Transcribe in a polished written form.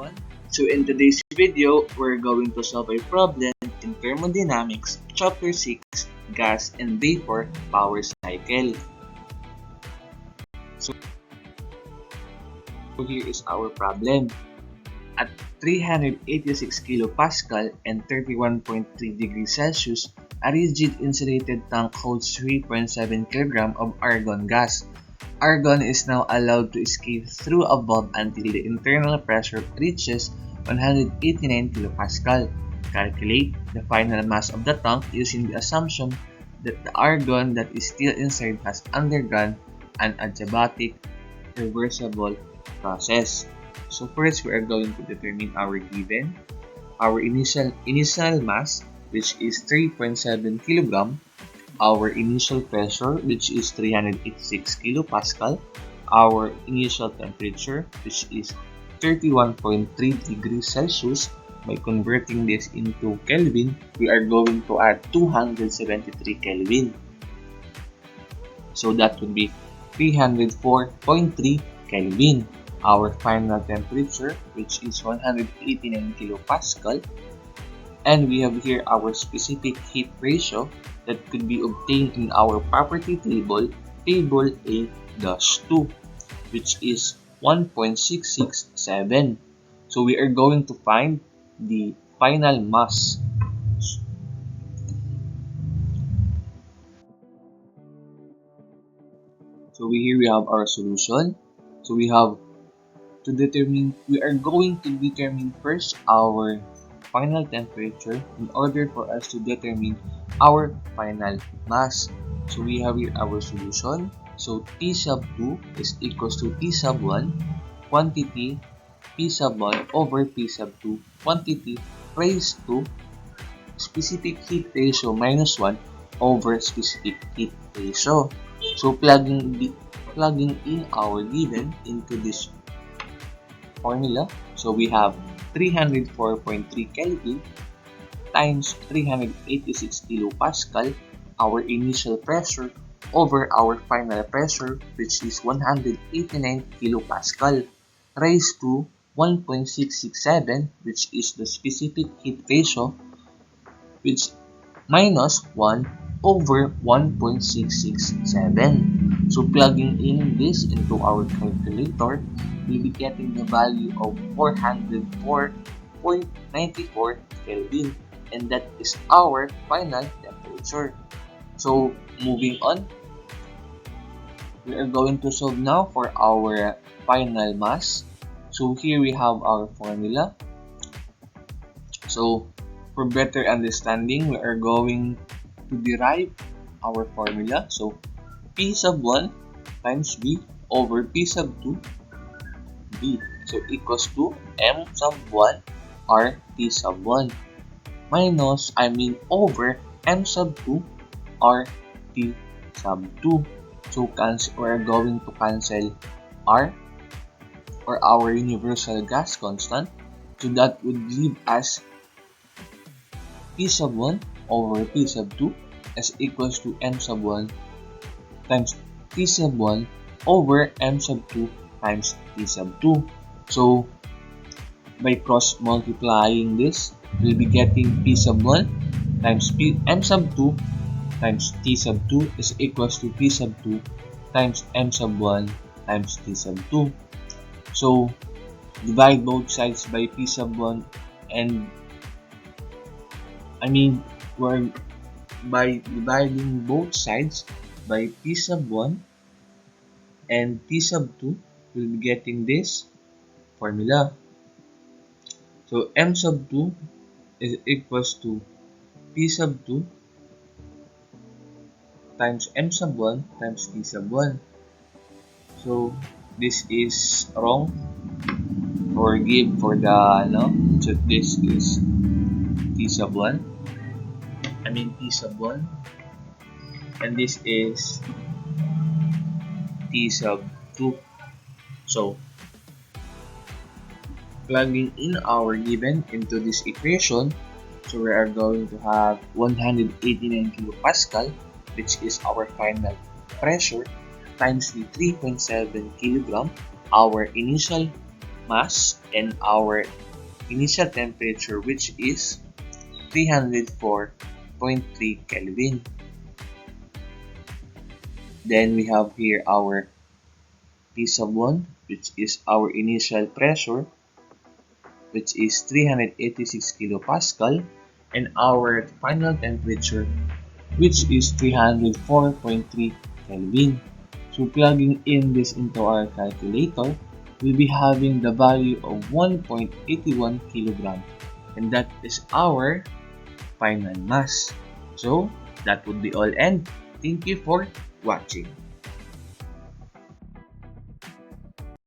everyone. So in today's video, we're going to solve a problem in Thermodynamics, Chapter 6, Gas and Vapor Power Cycle. So here is our problem. At 386 kilopascal and 31.3 degrees Celsius, a rigid insulated tank holds 3.7 kg of argon gas. Argon is now allowed to escape through a valve until the internal pressure reaches 189 kilopascal. Calculate the final mass of the tank using the assumption that the argon that is still inside has undergone an adiabatic reversible process. So first, we are going to determine our given, our initial mass, which is 3.7 kg, our initial pressure, which is 386 kilopascal, our initial temperature, which is 31.3 degrees Celsius. By converting this into Kelvin, we are going to add 273 Kelvin. So that would be 304.3 Kelvin. Our final temperature, which is 189 kilopascal, and we have here our specific heat ratio that could be obtained in our property table, table A-2, which is 1.667. So we are going to find the final mass. So here we have our solution. So we are going to determine first our final temperature in order for us to determine our final mass. So we have here our solution. So T sub 2 is equals to T sub 1 quantity P sub 1 over P sub 2 quantity raised to specific heat ratio minus 1 over specific heat ratio. So plugging in our given into this formula, so we have 304.3 Kelvin times 386 kilopascal, our initial pressure, over our final pressure, which is 189 kilopascal, raised to 1.667, which is the specific heat ratio, which minus 1 over 1.667. So plugging in this into our calculator, we'll be getting the value of 404.94 Kelvin, and that is our final temperature. So moving on, we are going to solve now for our final mass. So here we have our formula. So for better understanding, we are going to derive our formula. So P sub 1 times V over P sub 2 B, so equals to M sub 1 R T sub 1 minus, over M sub 2 R T sub 2. So we're going to cancel R, or our universal gas constant. So that would leave us P sub 1 over P sub 2 as equals to M sub 1 times T sub 1 over M sub 2 times T sub 2. So by cross multiplying this, we'll be getting P sub 1 times M sub 2 times T sub 2 is equals to P sub 2 times M sub 1 times T sub 2. So divide both sides by P sub 1, and by dividing both sides by P sub 1 and T sub 2, we'll be getting this formula. So M sub 2 is equals to P sub 2 times M sub 1 times T sub 1. So this is wrong. Forgive for the so this is T sub 1. T sub 1, and this is T sub 2. So plugging in our given into this equation, so we are going to have 189 kilopascal, which is our final pressure, times the 3.7 kilogram, our initial mass and our initial temperature, which is 304.3 Kelvin. Then we have here our P1, which is our initial pressure, which is 386 kilopascal, and our final temperature, which is 304.3 Kelvin. So plugging in this into our calculator, we'll be having the value of 1.81 kilogram, and that is our final mass. So that would be all, and thank you for watching.